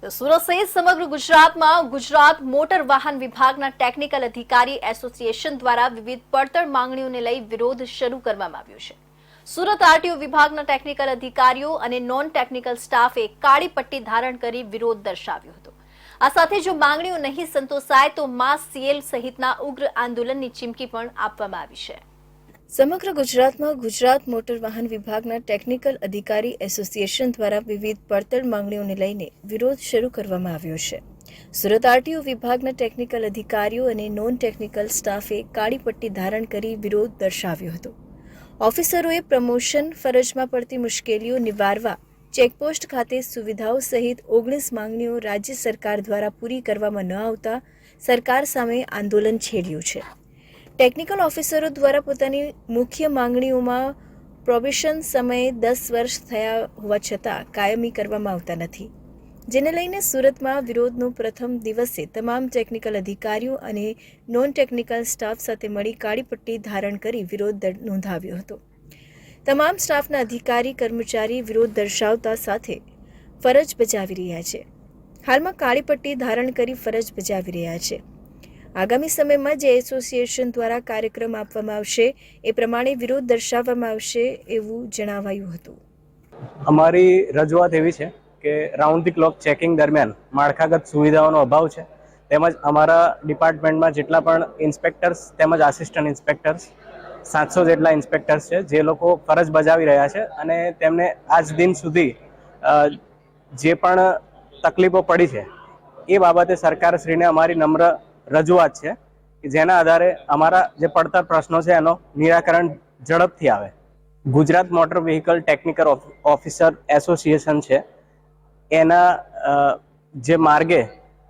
તો સુરત સહિત સમગ્ર ગુજરાતમાં ગુજરાત મોટર વાહન વિભાગના ટેકનિકલ અધિકારી એસોસિએશન દ્વારા વિવિધ પડતર માંગણીઓને લઈ વિરોધ શરૂ કરવામાં આવ્યો છે। સુરત આરટીઓ વિભાગના ટેકનિકલ અધિકારીઓ અને નોન ટેકનિકલ સ્ટાફે કાળી પટ્ટી ધારણ કરી વિરોધ દર્શાવ્યો હતો। આ સાથે જો માંગણીઓ નહીં સંતોષાય તો માસ સીએલ સહિતના ઉગ્ર આંદોલનની ચીમકી પણ આપવામાં આવી છે। સમગ્ર ગુજરાતમાં ગુજરાત મોટર વાહન વિભાગના ટેકનિકલ અધિકારી એસોસિએશન દ્વારા વિવિધ પડતર માંગણીઓને લઈને વિરોધ શરૂ કરવામાં આવ્યો છે। સુરત આરટીઓ વિભાગના ટેકનિકલ અધિકારીઓ અને નોન ટેકનિકલ સ્ટાફે કાળી પટ્ટી ધારણ કરી વિરોધ દર્શાવ્યો હતો। ઓફિસરોએ પ્રમોશન, ફરજમાં પડતી મુશ્કેલીઓ નિવારવા ચેકપોસ્ટ ખાતે સુવિધાઓ સહિત 19 માંગણીઓ રાજ્ય સરકાર દ્વારા પૂરી કરવામાં ન આવતા સરકાર સામે આંદોલન છેડ્યું છે। ટેકનિકલ ઓફિસરો દ્વારા પોતાની મુખ્ય માંગણીઓમાં પ્રોબેશન સમયે 10 વર્ષ થયા હોવા છતાં કાયમી કરવામાં આવતા નથી, જેને લઈને સુરતમાં વિરોધનો પ્રથમ દિવસે તમામ ટેકનિકલ અધિકારીઓ અને નોન ટેકનિકલ સ્ટાફ સાથે મળી કાળી પટ્ટી ધારણ કરી વિરોધ નોંધાવ્યો હતો। તમામ સ્ટાફના અધિકારી કર્મચારી વિરોધ દર્શાવતા સાથે ફરજ બજાવી રહ્યા છે। હાલમાં કાળી પટ્ટી ધારણ કરી ફરજ બજાવી રહ્યા છે। આગામી સમયમાં જે એસોસિએશન દ્વારા કાર્યક્રમ આપવામાં આવશે એ પ્રમાણે વિરોધ દર્શાવવામાં આવશે એવું જણાવાયું હતું। અમારી રજૂઆત એવી છે કે રાઉન્ડ ધી ક્લોક ચેકિંગ દરમિયાન માળખાગત સુવિધાઓનો અભાવ છે, તેમજ અમારા ડિપાર્ટમેન્ટમાં જેટલા પણ ઇન્સ્પેક્ટર્સ તેમજ આસિસ્ટન્ટ ઇન્સ્પેક્ટર્સ 700 જેટલા ઇન્સ્પેક્ટર્સ છે જે લોકો ફરજ બજાવી રહ્યા છે અને તેમને આજ દિન સુધી જે પણ તકલીફો પડી છે એ બાબતે સરકારશ્રીને અમારી નમ્ર રજૂઆત છે કે જેના આધારે અમારા જે પડતર પ્રશ્નો છે એનો નિરાકરણ ઝડપથી આવે। Gujarat motor vehicle technical officer association છે એના જે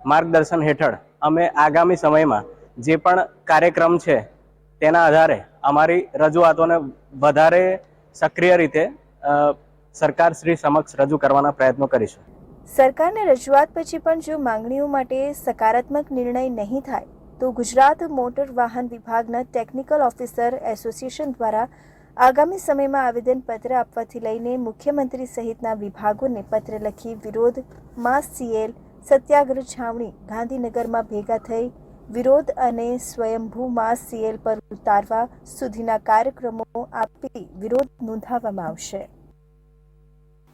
માર્ગદર્શન હેઠળ અમે આગામી સમયમાં જે પણ કાર્યક્રમ છે તેના આધારે અમારી રજૂઆતોને વધારે સક્રિય રીતે સરકારશ્રી સમક્ષ રજૂ કરવાના પ્રયત્નો કરીશું। સરકારની રજૂઆત પછી પણ જો માંગણીઓ માટે સકારાત્મક નિર્ણય નહીં થાય તો ગુજરાત મોટર વાહન વિભાગના ટેકનિકલ ઓફિસર એસોસિએશન દ્વારા આગામી સમયમાં આવેદનપત્ર આપવાથી લઈને મુખ્યમંત્રી સહિતના વિભાગોને પત્ર લખી વિરોધ માસ સીએલ સત્યાગ્રહ છાવણી ગાંધીનગરમાં ભેગા થઈ વિરોધ અને સ્વયંભૂ માસ સીએલ પર ઉતારવા સુધીના કાર્યક્રમો આપી વિરોધ નોંધાવવામાં આવશે।